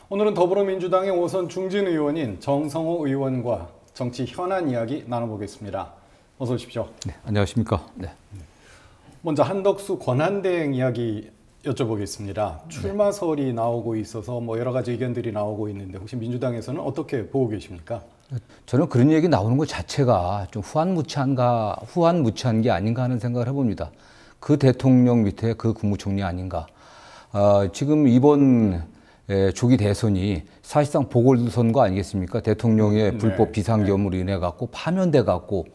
오늘은 더불어민주당의 5선 중진 의원인 정성호 의원과 정치 현안 이야기 나눠보겠습니다. 어서 오십시오. 네, 안녕하십니까. 네. 먼저 한덕수 권한대행 이야기 여쭤보겠습니다. 출마설이 나오고 있어서 여러 가지 의견들이 나오고 있는데 혹시 민주당에서는 어떻게 보고 계십니까? 저는 그런 얘기 나오는 것 자체가 좀 후한무치한 게 아닌가 하는 생각을 해봅니다. 그 대통령 밑에 그 국무총리 아닌가. 지금 이번 조기 대선이 사실상 보궐선거 아니겠습니까? 대통령의 불법 비상경으로 인해 갖고 파면돼 갖고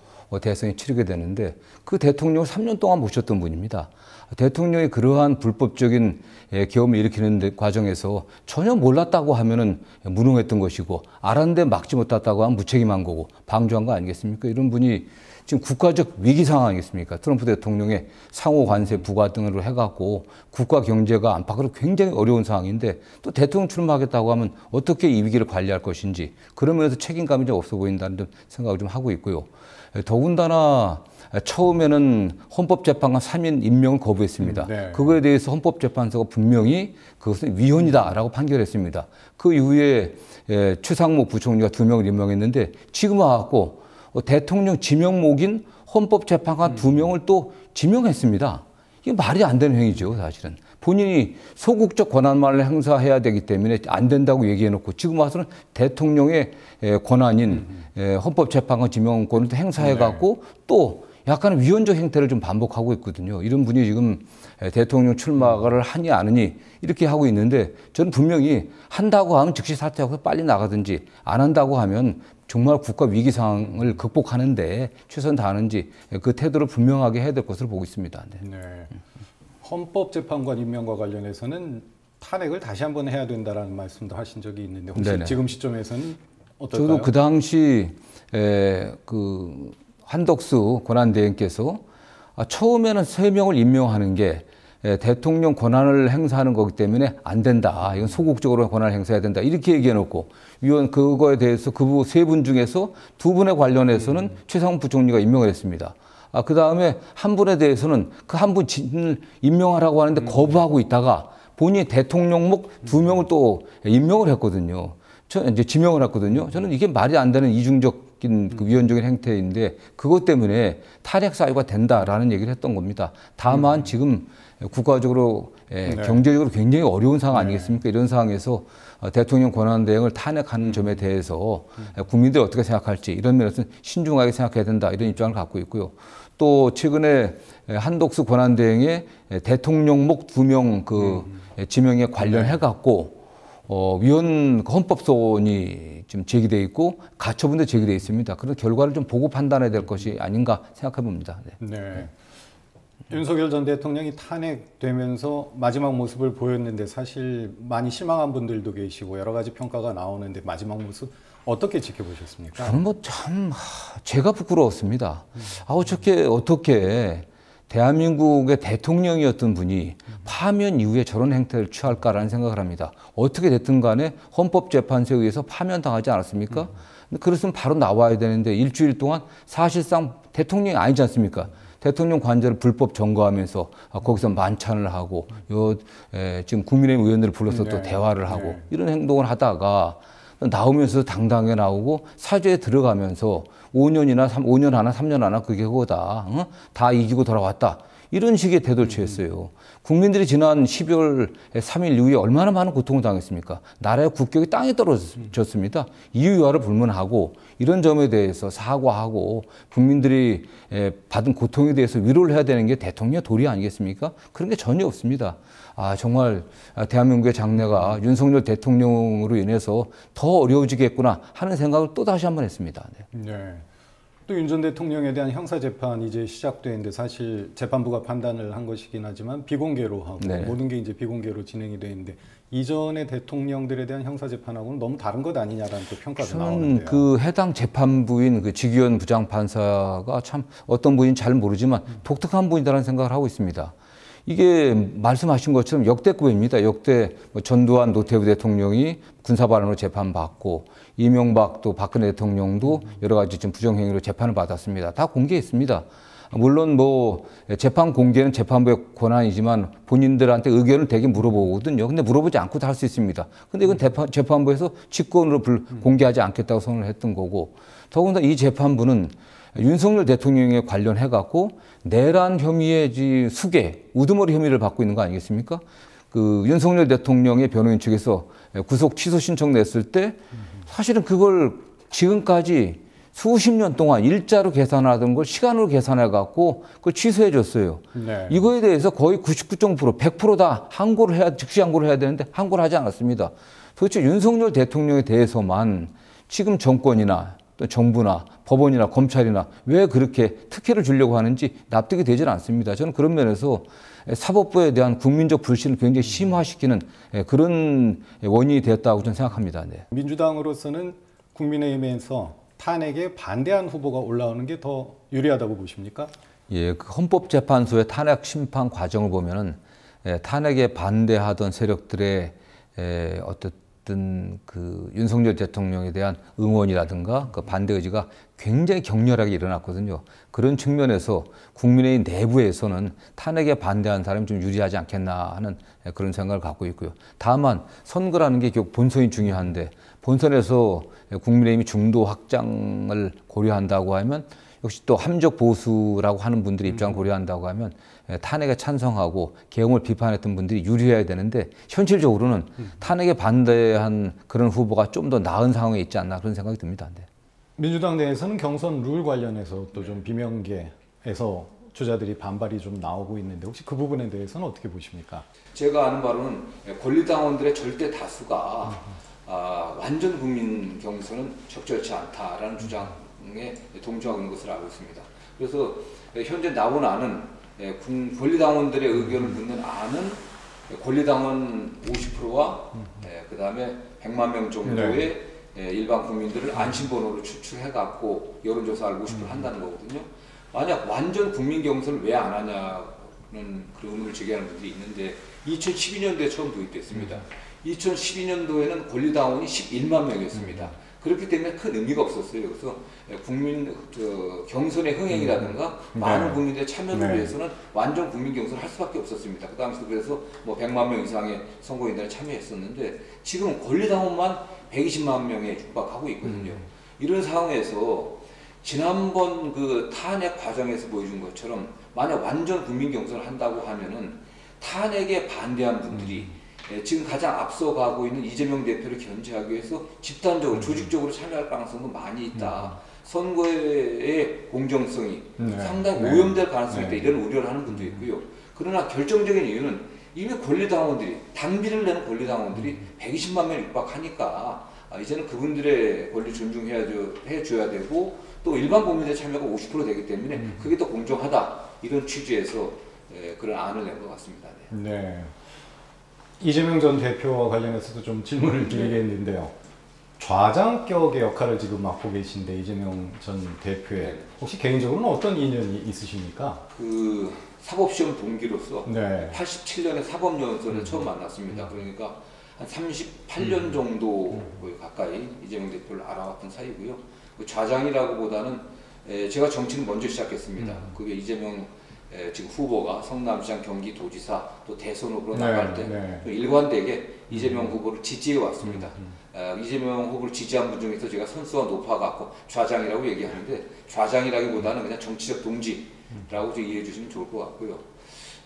대선이 치르게 되는데 그 대통령을 3년 동안 모셨던 분입니다. 대통령이 그러한 불법적인 계엄을 일으키는 과정에서 전혀 몰랐다고 하면은 무능했던 것이고 알았는데 막지 못했다고 하면 무책임한 거고 방조한 거 아니겠습니까? 이런 분이 지금 국가적 위기 상황 아니겠습니까? 트럼프 대통령의 상호 관세 부과 등으로 해갖고 국가 경제가 안팎으로 굉장히 어려운 상황인데 또 대통령 출마하겠다고 하면 어떻게 이 위기를 관리할 것인지 그런 면에서 책임감이 좀 없어 보인다는 생각을 좀 하고 있고요. 더군다나 처음에는 헌법재판관 3인 임명을 거부했습니다. 그거에 대해서 헌법재판소가 분명히 그것은 위헌이다라고 판결했습니다. 그 이후에 최상목 부총리가 2명을 임명했는데 지금 와갖고 대통령 지명목인 헌법재판관 2명을 또 지명했습니다. 이게 말이 안 되는 행위죠, 사실은. 본인이 소극적 권한만을 행사해야 되기 때문에 안 된다고 얘기해놓고 지금 와서는 대통령의 권한인 헌법재판관 지명권을 또 행사해갖고 또 약간의 위헌적 행태를 좀 반복하고 있거든요. 이런 분이 지금 대통령 출마를 하니 안 하니 이렇게 하고 있는데 저는 분명히 한다고 하면 즉시 사퇴하고 빨리 나가든지 안 한다고 하면 정말 국가 위기 상황을 극복하는데 최선 다하는지 그 태도를 분명하게 해야 될 것으로 보고 있습니다. 네. 헌법재판관 임명과 관련해서는 탄핵을 다시 한번 해야 된다라는 말씀도 하신 적이 있는데 혹시 지금 시점에서는 어떨까요? 저도 그 당시 그 한덕수 권한대행께서 처음에는 3명을 임명하는 게 대통령 권한을 행사하는 거기 때문에 안 된다. 이건 소극적으로 권한을 행사해야 된다. 이렇게 얘기해놓고 위원 그거에 대해서 그 3분 중에서 2분에 관련해서는 최상목 부총리가 임명을 했습니다. 그 다음에 한 분에 대해서는 그 한 분을 임명하라고 하는데 거부하고 있다가 본인이 대통령목 2명을 또 임명을 했거든요. 이제 지명을 했거든요. 저는 이게 말이 안 되는 이중적인 그 위헌적인 행태인데 그것 때문에 탄핵 사유가 된다라는 얘기를 했던 겁니다. 다만 지금 국가적으로 경제적으로 굉장히 어려운 상황 아니겠습니까? 이런 상황에서 대통령 권한대행을 탄핵하는 점에 대해서 국민들이 어떻게 생각할지 이런 면에서 신중하게 생각해야 된다 이런 입장을 갖고 있고요. 또 최근에 한덕수 권한대행의 대통령목 2명 그 지명에 관련해 갖고 위헌 헌법소원이 지금 제기되어 있고 가처분도 제기되어 있습니다. 그런 결과를 좀 보고 판단해야 될 것이 아닌가 생각해 봅니다. 네. 윤석열 전 대통령이 탄핵되면서 마지막 모습을 보였는데 사실 많이 실망한 분들도 계시고 여러 가지 평가가 나오는데 마지막 모습 어떻게 지켜보셨습니까? 저는 참 제가 부끄러웠습니다. 어떻게 대한민국의 대통령이었던 분이 파면 이후에 저런 행태를 취할까라는 생각을 합니다. 어떻게 됐든 간에 헌법재판소에 의해서 파면당하지 않았습니까? 그랬으면 바로 나와야 되는데 일주일 동안 사실상 대통령이 아니지 않습니까? 대통령 관저를 불법 점거하면서 거기서 만찬을 하고 지금 국민의힘 의원들을 불러서 또 대화를 하고 이런 행동을 하다가 나오면서 당당하게 나오고 사죄에 들어가면서 5년 하나 3년 하나 그게 그거다. 다 이기고 돌아왔다. 이런 식의 태도를 취했어요. 국민들이 지난 12월 3일 이후에 얼마나 많은 고통을 당했습니까? 나라의 국격이 땅에 떨어졌습니다. 이유와를 불문하고 이런 점에 대해서 사과하고 국민들이 받은 고통에 대해서 위로를 해야 되는 게 대통령의 도리 아니겠습니까? 그런 게 전혀 없습니다. 정말 대한민국의 장래가 윤석열 대통령으로 인해서 더 어려워지겠구나 하는 생각을 또 다시 한번 했습니다. 네. 또 윤 전 대통령에 대한 형사재판 이제 시작되는데 사실 재판부가 판단을 한 것이긴 하지만 비공개로 하고 모든 게 이제 비공개로 진행이 되는데 이전의 대통령들에 대한 형사재판하고는 너무 다른 것 아니냐라는 또 평가도 나오는데요. 그 해당 재판부인 그 지기현 부장판사가 참 어떤 분인지 잘 모르지만 독특한 분이라는 생각을 하고 있습니다. 이게 말씀하신 것처럼 역대급입니다. 역대 전두환 노태우 대통령이 군사반환으로 재판받고 이명박 또 박근혜 대통령도 여러 가지 좀 부정행위로 재판을 받았습니다. 다 공개했습니다. 물론 뭐 재판 공개는 재판부의 권한이지만 본인들한테 의견을 되게 물어보거든요. 근데 물어보지 않고도 할 수 있습니다. 근데 이건 재판부에서 직권으로 공개하지 않겠다고 선언을 했던 거고, 더군다나 이 재판부는 윤석열 대통령에 관련해 갖고 내란 혐의의 수괴, 우두머리 혐의를 받고 있는 거 아니겠습니까? 그 윤석열 대통령의 변호인 측에서 구속 취소 신청 냈을 때 사실은 그걸 지금까지 수십 년 동안 일자로 계산하던 걸 시간으로 계산해 갖고 그걸 취소해 줬어요. 네. 이거에 대해서 거의 99.9%, 100% 다 항고를 해야, 즉시 항고를 해야 되는데 항고를 하지 않았습니다. 도대체 윤석열 대통령에 대해서만 지금 정권이나 또 정부나 법원이나 검찰이나 왜 그렇게 특혜를 주려고 하는지 납득이 되질 않습니다. 저는 그런 면에서 사법부에 대한 국민적 불신을 굉장히 심화시키는 그런 원인이 됐다고 저는 생각합니다. 네. 민주당으로서는 국민의힘에서 탄핵에 반대한 후보가 올라오는 게 더 유리하다고 보십니까? 예, 그 헌법재판소의 탄핵 심판 과정을 보면은 탄핵에 반대하던 세력들의 어쨌든 그 윤석열 대통령에 대한 응원이라든가 그 반대 의지가 굉장히 격렬하게 일어났거든요. 그런 측면에서 국민의힘 내부에서는 탄핵에 반대하는 사람이 좀 유리하지 않겠나 하는 그런 생각을 갖고 있고요. 다만 선거라는 게 결국 본선이 중요한데 본선에서 국민의힘이 중도 확장을 고려한다고 하면 역시 또 함적 보수라고 하는 분들의 입장을 고려한다고 하면 탄핵에 찬성하고 계엄을 비판했던 분들이 유리해야 되는데 현실적으로는 탄핵에 반대한 그런 후보가 좀 더 나은 상황에 있지 않나 그런 생각이 듭니다. 네. 민주당 내에서는 경선 룰 관련해서 또 좀 비명계에서 주자들이 반발이 좀 나오고 있는데 혹시 그 부분에 대해서는 어떻게 보십니까? 제가 아는 바로는 권리당원들의 절대 다수가 완전 국민 경선은 적절치 않다라는 주장에 동조하고 있는 것을 알고 있습니다. 그래서 현재 나온 안은 권리당원들의 의견을 묻는 안은 권리당원 50%와 그 다음에 100만 명 정도의 일반 국민들을 안심번호로 추출해갖고 여론조사를 50% 한다는 거거든요. 만약 완전 국민 경선을 왜 안 하냐는 그런 의문을 제기하는 분들이 있는데 2012년도에 처음 도입됐습니다. 2012년도에는 권리당원이 11만 명이었습니다. 그렇기 때문에 큰 의미가 없었어요. 그래서 국민 경선의 흥행이라든가 많은 국민들의 참여를 위해서는 완전 국민 경선을 할 수밖에 없었습니다. 그 당시도 그래서 뭐 100만 명 이상의 선거인들이 참여했었는데 지금 권리당원만 120만 명에 육박하고 있거든요. 이런 상황에서 지난번 그 탄핵 과정에서 보여준 것처럼 만약 완전 국민 경선을 한다고 하면은 탄핵에 반대한 분들이 지금 가장 앞서가고 있는 이재명 대표를 견제하기 위해서 집단적으로 조직적으로 참여할 가능성도 많이 있다. 선거의 공정성이 상당히 오염될 가능성이 있다. 이런 우려를 하는 분도 있고요. 그러나 결정적인 이유는 이미 권리당원들이 당비를 내는 권리당원들이 120만 명 육박하니까 이제는 그분들의 권리 존중해줘야 되고 또 일반 국민들의 참여가 50% 되기 때문에 그게 더 공정하다. 이런 취지에서 그런 안을 낸 것 같습니다. 네. 이재명 전 대표와 관련해서도 좀 질문을 드리겠는데요. 좌장격의 역할을 지금 맡고 계신데 이재명 전 대표의 혹시 개인적으로는 어떤 인연이 있으십니까? 그 사법시험 동기로서 87년에 사법연수원을 처음 만났습니다. 그러니까 한 38년 정도 가까이 이재명 대표를 알아왔던 사이고요. 그 좌장이라고보다는 제가 정치는 먼저 시작했습니다. 그게 이재명 지금 후보가 성남시장 경기도지사 또 대선 후보로 나갈 때 일관되게 이재명 후보를 지지해 왔습니다. 이재명 후보를 지지한 분 중에서 제가 선수가 높아갖고 좌장이라고 얘기하는데 좌장이라기보다는 그냥 정치적 동지라고 이해해 주시면 좋을 것 같고요.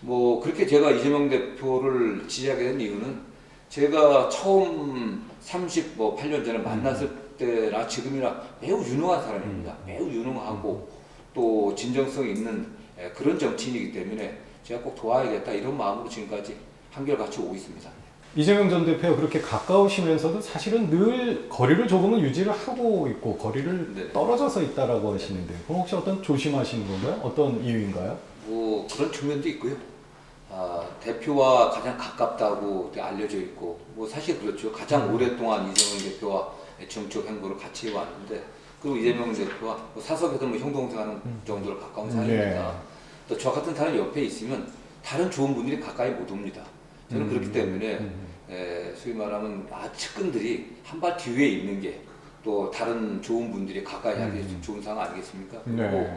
뭐 그렇게 제가 이재명 대표를 지지하게 된 이유는 제가 처음 38년 전에 만났을 때나 지금이나 매우 유능한 사람입니다. 매우 유능하고 또 진정성 있는 그런 정치인이기 때문에 제가 꼭 도와야겠다 이런 마음으로 지금까지 한결같이 오고 있습니다. 이재명 전 대표가 그렇게 가까우시면서도 사실은 늘 거리를 조금은 유지를 하고 있고 거리를 떨어져서 있다라고 하시는데 그럼 혹시 어떤 조심하시는 건가요? 어떤 이유인가요? 뭐 그런 측면도 있고요. 대표와 가장 가깝다고 알려져 있고 뭐 사실 그렇죠. 가장 오랫동안 이재명 대표와 정치적 행보를 같이 해왔는데 그리고 이재명 대표와 뭐 사석에서 뭐 형동생 하는 정도로 가까운 사이입니다. 또 저 같은 사람이 옆에 있으면 다른 좋은 분들이 가까이 못 옵니다. 저는 그렇기 때문에 소위 말하면 측근들이 한 발 뒤에 있는 게 또 다른 좋은 분들이 가까이 하기 좋은 상황 아니겠습니까? 그리고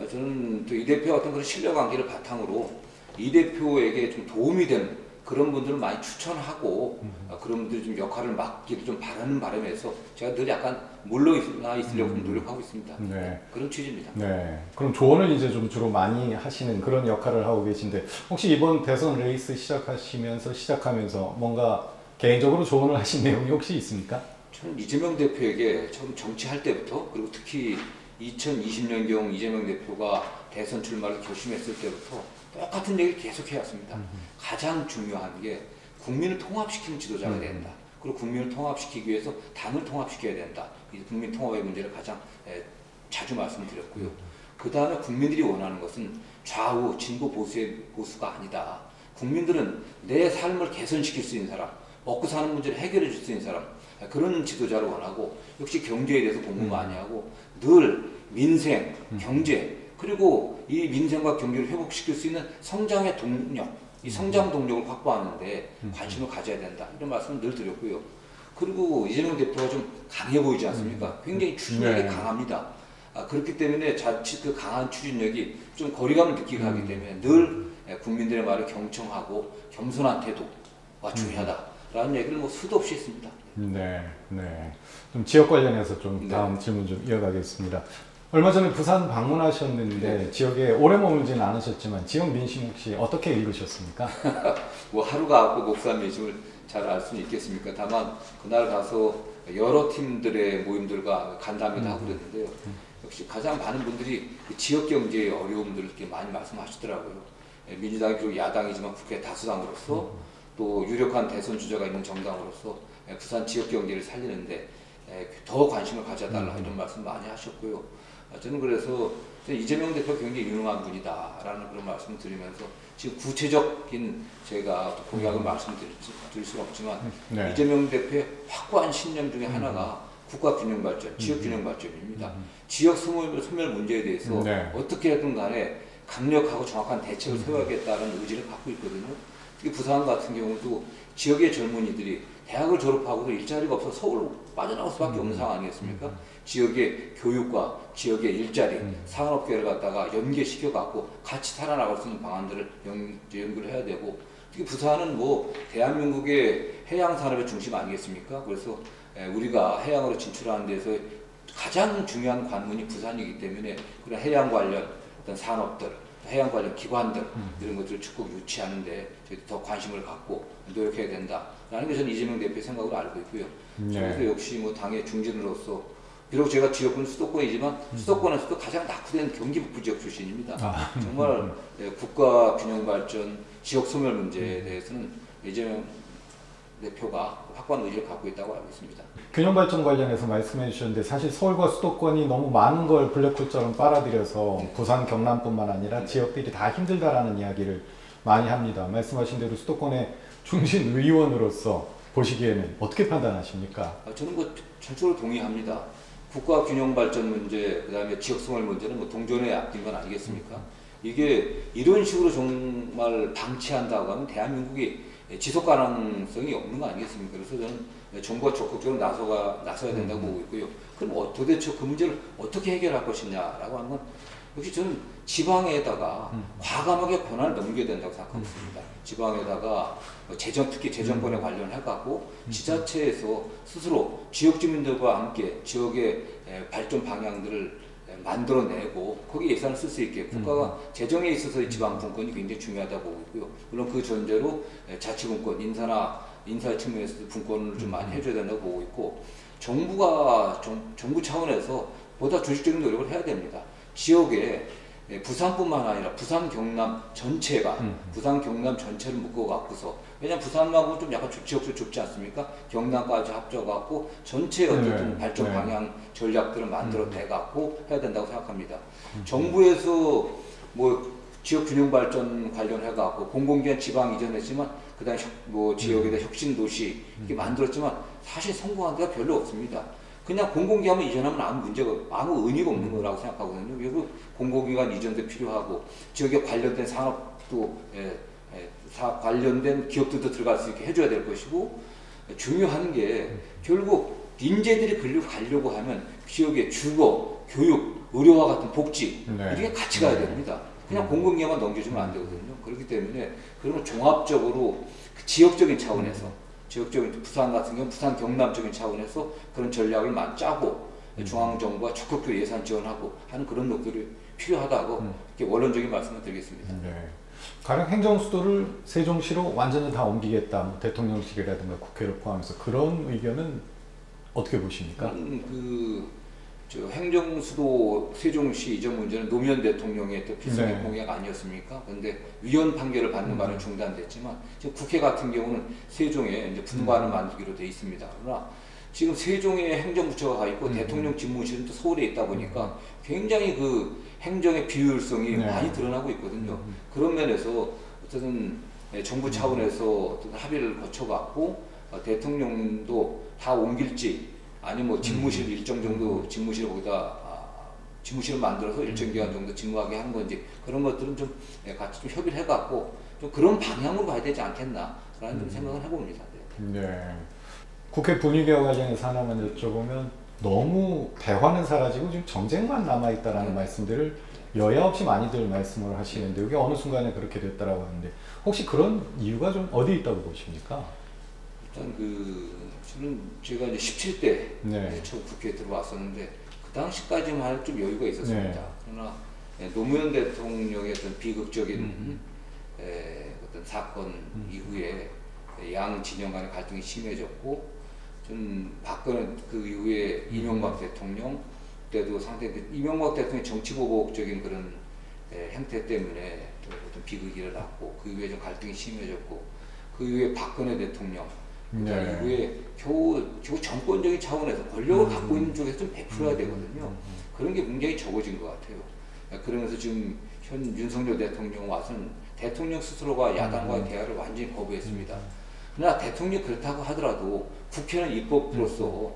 저는 또 이 대표와 어떤 그런 신뢰관계를 바탕으로 이 대표에게 좀 도움이 되는 그런 분들을 많이 추천하고 그런 분들이 좀 역할을 맡기를 좀 바라는 바람에서 제가 늘 약간 물러나 있으려고 노력하고 있습니다. 네. 그런 취지입니다. 네. 그럼 조언을 이제 좀 주로 많이 하시는 그런 역할을 하고 계신데 혹시 이번 대선 레이스 시작하면서 뭔가 개인적으로 조언을 하신 내용이 혹시 있습니까? 저는 이재명 대표에게 처음 정치할 때부터 그리고 특히 2020년경 이재명 대표가 대선 출마를 결심했을 때부터 똑같은 얘기를 계속 해왔습니다. 가장 중요한 게 국민을 통합시키는 지도자가 된다. 그리고 국민을 통합시키기 위해서 당을 통합시켜야 된다. 이 국민 통합의 문제를 가장 자주 말씀드렸고요. 그 다음에 국민들이 원하는 것은 좌우 진보 보수가 아니다. 국민들은 내 삶을 개선시킬 수 있는 사람, 먹고 사는 문제를 해결해 줄 수 있는 사람, 그런 지도자를 원하고 역시 경제에 대해서 공부 많이 하고 늘 민생, 경제 그리고 이 민생과 경제를 회복시킬 수 있는 성장의 동력, 이 성장 동력을 확보하는데 관심을 가져야 된다. 이런 말씀을 늘 드렸고요. 그리고 이재명 대표가 좀 강해 보이지 않습니까? 굉장히 추진력이 강합니다. 그렇기 때문에 자칫 그 강한 추진력이 좀 거리감을 느끼게 하기 때문에 늘 국민들의 말을 경청하고 겸손한 태도가 중요하다라는 얘기를 뭐 수도 없이 했습니다. 네, 네. 좀 지역 관련해서 좀 다음 질문 좀 이어가겠습니다. 얼마 전에 부산 방문하셨는데 지역에 오래 머물지는 않으셨지만 지역 민심 혹시 어떻게 읽으셨습니까? 뭐 하루가 없고 부산 민심을 잘 알 수는 있겠습니까? 다만 그날 가서 여러 팀들의 모임들과 간담회도 하고 그랬는데요. 역시 가장 많은 분들이 그 지역 경제의 어려움들을 이렇게 많이 말씀하시더라고요. 민주당이 비록 야당이지만 국회 다수당으로서 또 유력한 대선 주자가 있는 정당으로서 부산 지역 경제를 살리는데 더 관심을 가져달라 이런 말씀 많이 하셨고요. 저는 그래서 이재명 대표 굉장히 유능한 분이다라는 그런 말씀을 드리면서 지금 구체적인 제가 공약을 말씀드릴 수는 없지만 네. 이재명 대표의 확고한 신념 중에 하나가 국가균형발전, 지역균형발전입니다. 지역 소멸 문제에 대해서 네. 어떻게든 간에 강력하고 정확한 대책을 세워야겠다는 의지를 갖고 있거든요. 특히 부산 같은 경우도 지역의 젊은이들이 대학을 졸업하고도 일자리가 없어서 서울로 빠져나올 수밖에 없는 상황 아니겠습니까? 지역의 교육과 지역의 일자리, 산업계를 갖다가 연계시켜갖고 같이 살아나갈 수 있는 방안들을 연구를 해야 되고 특히 부산은 뭐 대한민국의 해양산업의 중심 아니겠습니까? 그래서 우리가 해양으로 진출하는 데서 가장 중요한 관문이 부산이기 때문에 그런 해양 관련 어떤 산업들, 해양 관련 기관들 이런 것들을 적극 유치하는데 저희도 더 관심을 갖고 노력해야 된다라는 게 저는 이재명 대표의 생각으로 알고 있고요. 네. 그래서 역시 뭐 당의 중진으로서 비록 제가 지역은 수도권이지만 수도권에서도 가장 낙후된 경기 북부 지역 출신입니다. 정말 국가 균형 발전, 지역 소멸 문제에 대해서는 이재명 대표가 확고한 의지를 갖고 있다고 알고 있습니다. 균형 발전 관련해서 말씀해 주셨는데 사실 서울과 수도권이 너무 많은 걸 블랙홀처럼 빨아들여서 네. 부산, 경남뿐만 아니라 네. 지역들이 다 힘들다라는 이야기를 많이 합니다. 말씀하신 대로 수도권의 중진 의원으로서 보시기에는 어떻게 판단하십니까? 저는 뭐 전적으로 동의합니다. 국가 균형 발전 문제, 그다음에 지역 소멸 문제는 뭐 동전에 아낀 건 아니겠습니까? 이게 이런 식으로 정말 방치한다고 하면 대한민국이 지속 가능성이 없는 거 아니겠습니까? 그래서 저는 정부가 적극적으로 나서야 된다고 보고 있고요. 그럼 도대체 그 문제를 어떻게 해결할 것이냐라고 하는 건 역시 저는 지방에다가 과감하게 권한을 넘겨야 된다고 생각하고 있습니다. 지방에다가 특히 재정권에 관련해갖고 지자체에서 스스로 지역 주민들과 함께 지역의 발전 방향들을 만들어내고 거기에 예산을 쓸 수 있게 국가가 재정에 있어서 지방 분권이 굉장히 중요하다고 보고 있고요. 물론 그 전제로 자치분권, 인사의 측면에서도 분권을 좀 많이 해줘야 된다고 보고 있고 정부 차원에서 보다 조직적인 노력을 해야 됩니다. 지역에 부산뿐만 아니라 부산 경남 전체가 부산 경남 전체를 묶어갖고서 왜냐면 부산하고 좀 약간 지역도 좁지 않습니까? 경남까지 합쳐갖고 전체의 어쨌든 발전 방향 전략들을 만들어내갖고 해야 된다고 생각합니다. 정부에서 뭐 지역 균형 발전 관련해갖고 공공기관 지방 이전했지만 그다음에 뭐 지역에다 혁신 도시 이렇게 만들었지만 사실 성공한 데가 별로 없습니다. 그냥 공공기관만 이전하면 아무 의미가 없는 거라고 생각하거든요. 그리고 공공기관 이전도 필요하고 지역에 관련된 산업도 관련된 기업들도 들어갈 수 있게 해줘야 될 것이고 중요한 게 결국 인재들이 글로 가려고 하면 지역의 주거, 교육, 의료와 같은 복지 이게 같이 가야 됩니다. 그냥 공공기관만 넘겨주면 안 되거든요. 그렇기 때문에 그러면 종합적으로 그 지역적인 차원에서 지역적인 부산 같은 경우 부산 경남적인 차원에서 그런 전략을 짜고 중앙정부가 적극적으로 예산 지원하고 하는 그런 것들이 필요하다고 이렇게 원론적인 말씀을 드리겠습니다. 네. 가령 행정수도를 세종시로 완전히 다 옮기겠다, 뭐 대통령실이라든가 국회를 포함해서 그런 의견은 어떻게 보십니까? 저 행정수도 세종시 이전 문제는 노무현 대통령의 필승의 네. 공약 아니었습니까? 그런데 위헌 판결을 받는 바로 중단됐지만 지금 국회 같은 경우는 세종에 이제 분관을 만들기로 돼 있습니다. 그러나 지금 세종에 행정부처가 가 있고 대통령 집무실은 또 서울에 있다 보니까 굉장히 그 행정의 비효율성이 많이 드러나고 있거든요. 그런 면에서 어쨌든 정부 차원에서 어떤 합의를 거쳐갖고 대통령도 다 옮길지 아니면 뭐 집무실 일정 정도 집무실 거기다 집무실을 만들어서 일정 기간 정도 집무하게 하는 건지 그런 것들은 좀 같이 좀 협의를 해갖고 좀 그런 방향으로 가야 되지 않겠나라는 좀 생각을 해봅니다. 네. 국회 분위기와 관련해서 하나만 여쭤보면 너무 대화는 사라지고 지금 정쟁만 남아있다라는 말씀들을 여야 없이 많이들 말씀을 하시는데 이게 어느 순간에 그렇게 됐다라고 하는데 혹시 그런 이유가 좀 어디 있다고 보십니까? 일단 저는 제가 이제 17대 처음 국회에 들어왔었는데 그 당시까지만 좀 여유가 있었습니다. 그러나 노무현 대통령의 어떤 비극적인 어떤 사건 이후에 양 진영 간의 갈등이 심해졌고 좀 박근혜 그 이후에 이명박 대통령 때도 상당히 이명박 대통령의 정치보복적인 그런 행태 때문에 어떤 비극이 일어났고 그 이후에 좀 갈등이 심해졌고 그 이후에 박근혜 대통령 이후에 겨우 정권적인 차원에서 권력을 갖고 있는 쪽에서 좀 베풀어야 되거든요. 그런 게 굉장히 적어진 것 같아요. 그러면서 지금 현 윤석열 대통령 와서는 대통령 스스로가 야당과의 대화를 완전히 거부했습니다. 그러나 대통령이 그렇다고 하더라도 국회는 입법부로서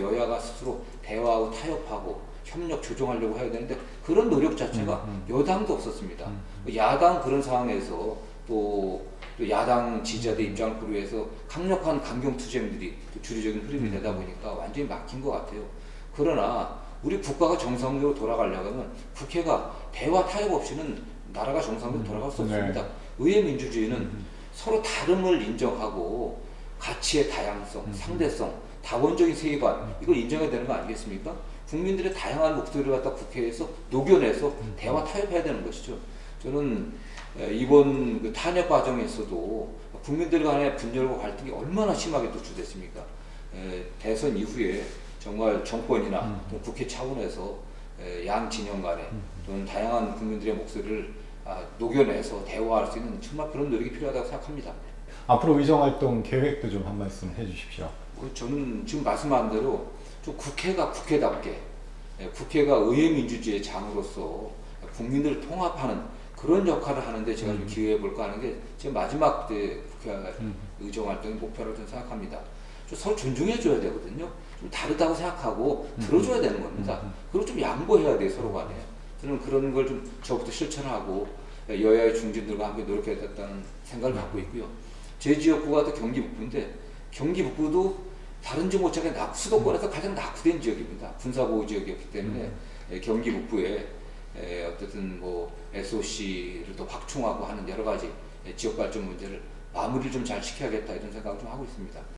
여야가 스스로 대화하고 타협하고 협력 조정하려고 해야 되는데 그런 노력 자체가 여당도 없었습니다. 야당 그런 상황에서 또 야당 지지자들 입장을 고려해서 강력한 강경투쟁들이 주류적인 흐름이 되다 보니까 완전히 막힌 것 같아요. 그러나 우리 국가가 정상적으로 돌아가려면 국회가 대화 타협 없이는 나라가 정상적으로 돌아갈 수 없습니다. 의회 민주주의는 서로 다름을 인정하고 가치의 다양성, 상대성, 다원적인 세계관 이걸 인정해야 되는 거 아니겠습니까? 국민들의 다양한 목소리를 갖다 국회에서 녹여내서 대화 타협해야 되는 것이죠. 저는 이번 그 탄핵 과정에서도 국민들 간의 분열과 갈등이 얼마나 심하게 도출됐습니까? 대선 이후에 정말 정권이나 또 국회 차원에서 양 진영 간에 또는 다양한 국민들의 목소리를 녹여내서 대화할 수 있는 정말 그런 노력이 필요하다고 생각합니다. 앞으로 의정활동 계획도 좀 한 말씀 해주십시오. 저는 지금 말씀한 대로 좀 국회가 국회답게 국회가 의회 민주주의의 장으로서 국민들을 통합하는 그런 역할을 하는데 제가 좀 기여해 볼까 하는 게 제 마지막 때 국회 의정활동의 목표라고 저는 생각합니다. 좀 서로 존중해 줘야 되거든요. 좀 다르다고 생각하고 들어줘야 되는 겁니다. 그리고 좀 양보해야 돼요, 서로 간에. 저는 그런 걸 좀 저부터 실천하고 여야의 중진들과 함께 노력해야겠다는 생각을 갖고 있고요. 제 지역구가 또 경기 북부인데 경기 북부도 다른 지역 못지않게 수도권에서 가장 낙후된 지역입니다. 군사보호 지역이었기 때문에 경기 북부에 어쨌든 뭐 SOC를 더 확충하고 하는 여러 가지 지역 발전 문제를 마무리를 좀 잘 시켜야겠다 이런 생각을 좀 하고 있습니다.